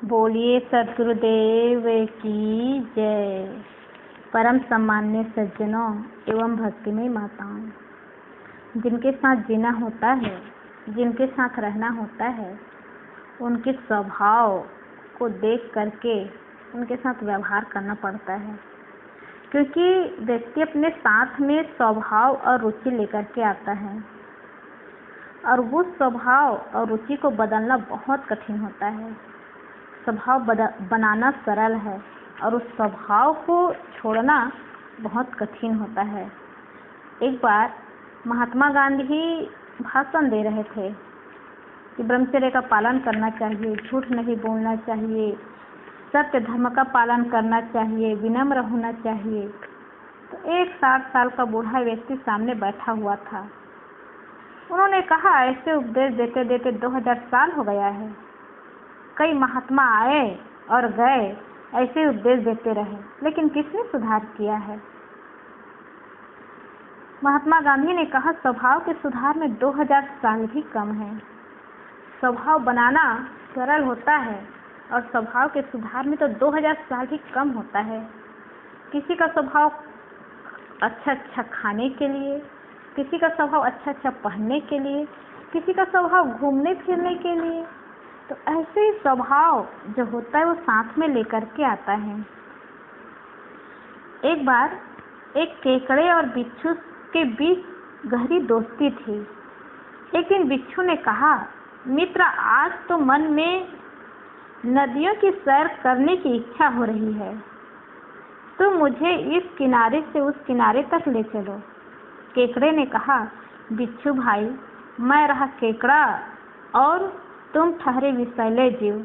बोलिए सद्गुरुदेव की जय। परम सम्मान्य सज्जनों एवं भक्तिमय माताओं, जिनके साथ जीना होता है, जिनके साथ रहना होता है, उनके स्वभाव को देख करके उनके साथ व्यवहार करना पड़ता है। क्योंकि व्यक्ति अपने साथ में स्वभाव और रुचि लेकर के आता है और वो स्वभाव और रुचि को बदलना बहुत कठिन होता है। स्वभाव बनाना सरल है और उस स्वभाव को छोड़ना बहुत कठिन होता है। एक बार महात्मा गांधी भाषण दे रहे थे कि ब्रह्मचर्य का पालन करना चाहिए, झूठ नहीं बोलना चाहिए, सत्य धर्म का पालन करना चाहिए, विनम्र होना चाहिए। तो एक 60 साल का बूढ़ा व्यक्ति सामने बैठा हुआ था। उन्होंने कहा, ऐसे उपदेश देते देते 2000 साल हो गया है। कई महात्मा आए और गए, ऐसे उपदेश देते रहे, लेकिन किसने सुधार किया है? महात्मा गांधी ने कहा, स्वभाव के सुधार में 2000 साल भी कम है। स्वभाव बनाना सरल होता है और स्वभाव के सुधार में तो 2000 साल भी कम होता है। किसी का स्वभाव अच्छा खाने के लिए, किसी का स्वभाव अच्छा पहनने के लिए, किसी का स्वभाव घूमने फिरने के लिए। तो ऐसे ही स्वभाव जो होता है वो साथ में लेकर के आता है। एक बार एक केकड़े और बिच्छू के बीच गहरी दोस्ती थी। एक दिन बिच्छू ने कहा, मित्र, आज तो मन में नदियों की सैर करने की इच्छा हो रही है। तुम मुझे इस किनारे से उस किनारे तक ले चलो। केकड़े ने कहा, बिच्छू भाई, मैं रहा केकड़ा और तुम ठहरे विषैले जीव।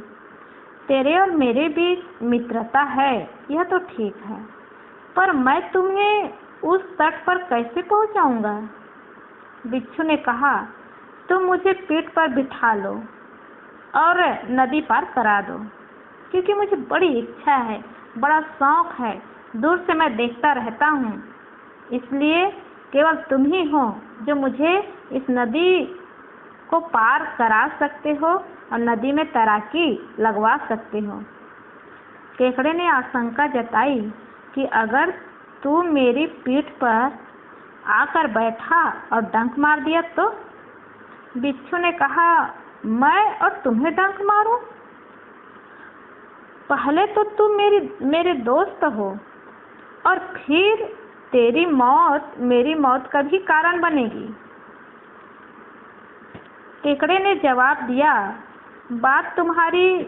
तेरे और मेरे बीच मित्रता है, यह तो ठीक है, पर मैं तुम्हें उस तट पर कैसे पहुंचाऊंगा? बिच्छू ने कहा, तुम मुझे पीठ पर बिठा लो और नदी पार करा दो, क्योंकि मुझे बड़ी इच्छा है, बड़ा शौक है, दूर से मैं देखता रहता हूँ। इसलिए केवल तुम ही हो जो मुझे इस नदी को पार करा सकते हो और नदी में तैराकी लगवा सकते हो। केकड़े ने आशंका जताई कि अगर तू मेरी पीठ पर आकर बैठा और डंक मार दिया तो? बिच्छू ने कहा, मैं और तुम्हें डंक मारूं? पहले तो तुम मेरे दोस्त हो और फिर तेरी मौत मेरी मौत का भी कारण बनेगी। केकड़े ने जवाब दिया, बात तुम्हारी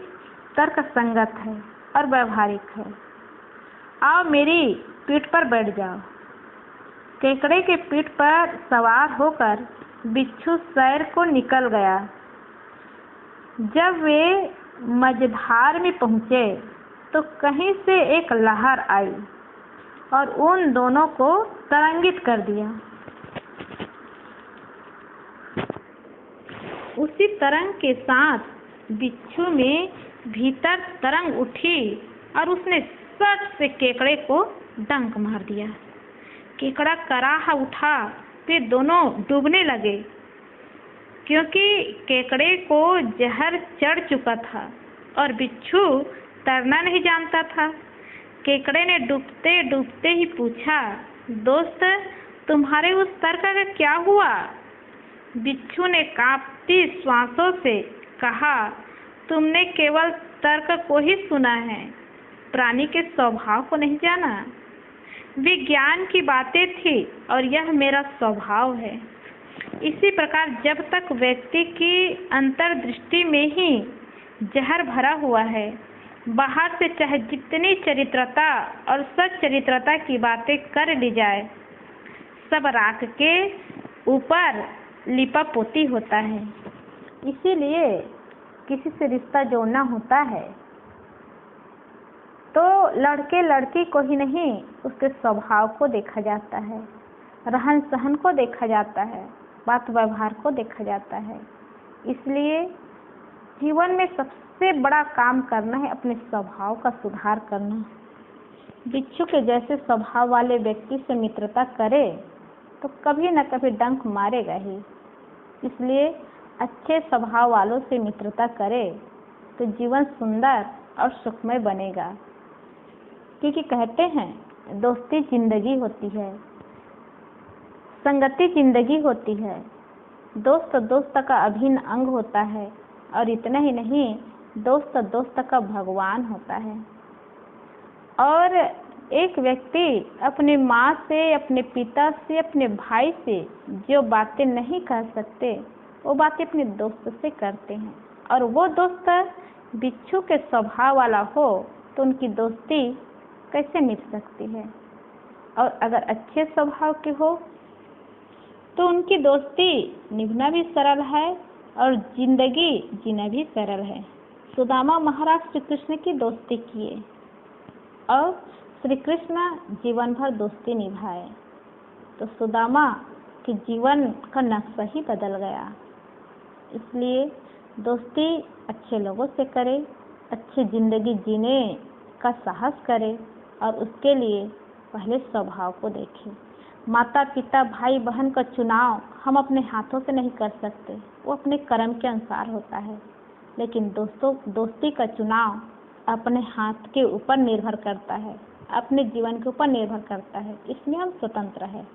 तर्कसंगत है और व्यवहारिक है। आओ मेरी पीठ पर बैठ जाओ। केकड़े के पीठ पर सवार होकर बिच्छू सैर को निकल गया। जब वे मझधार में पहुंचे तो कहीं से एक लहर आई और उन दोनों को तरंगित कर दिया। उसी तरंग के साथ बिच्छू में भीतर तरंग उठी और उसने सट से केकड़े को डंक मार दिया। केकड़ा कराह उठा, फिर दोनों डूबने लगे, क्योंकि केकड़े को जहर चढ़ चुका था और बिच्छू तैरना नहीं जानता था। केकड़े ने डूबते डूबते ही पूछा, दोस्त, तुम्हारे उस तर्क का क्या हुआ? बिच्छू ने कांपती श्वासों से कहा, तुमने केवल तर्क को ही सुना है, प्राणी के स्वभाव को नहीं जाना। विज्ञान की बातें थी और यह मेरा स्वभाव है। इसी प्रकार जब तक व्यक्ति की अंतर्दृष्टि में ही जहर भरा हुआ है, बाहर से चाहे जितनी चरित्रता और सच्चरित्रता की बातें कर ली जाए, सब राख के ऊपर लिपा पोती होता है। इसीलिए किसी से रिश्ता जोड़ना होता है तो लड़के लड़की को ही नहीं, उसके स्वभाव को देखा जाता है, रहन सहन को देखा जाता है, बात व्यवहार को देखा जाता है। इसलिए जीवन में सबसे बड़ा काम करना है अपने स्वभाव का सुधार करना। बिच्छू के जैसे स्वभाव वाले व्यक्ति से मित्रता करे तो कभी न कभी डंक मारेगा ही। इसलिए अच्छे स्वभाव वालों से मित्रता करे तो जीवन सुंदर और सुखमय बनेगा। क्योंकि कहते हैं दोस्ती जिंदगी होती है, संगति जिंदगी होती है, दोस्त दोस्त का अभिन्न अंग होता है, और इतना ही नहीं, दोस्त दोस्त का भगवान होता है। और एक व्यक्ति अपने माँ से, अपने पिता से, अपने भाई से जो बातें नहीं कह सकते वो बातें अपने दोस्त से करते हैं, और वो दोस्त बिच्छू के स्वभाव वाला हो तो उनकी दोस्ती कैसे मिल सकती है। और अगर अच्छे स्वभाव के हो तो उनकी दोस्ती निभाना भी सरल है और जिंदगी जीना भी सरल है। सुदामा महाराज श्री कृष्ण की दोस्ती किए और श्री कृष्ण जीवन भर दोस्ती निभाए, तो सुदामा के जीवन का नक्शा ही बदल गया। इसलिए दोस्ती अच्छे लोगों से करें, अच्छी जिंदगी जीने का साहस करें, और उसके लिए पहले स्वभाव को देखें। माता पिता भाई बहन का चुनाव हम अपने हाथों से नहीं कर सकते, वो अपने कर्म के अनुसार होता है, लेकिन दोस्ती का चुनाव अपने हाथ के ऊपर निर्भर करता है, अपने जीवन के ऊपर निर्भर करता है। इसमें हम स्वतंत्र हैं।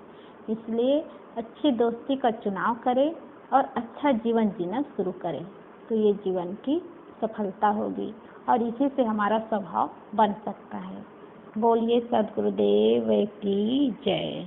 इसलिए अच्छी दोस्ती का चुनाव करें और अच्छा जीवन जीना शुरू करें, तो ये जीवन की सफलता होगी और इसी से हमारा स्वभाव बन सकता है। बोलिए सद्गुरुदेव की जय।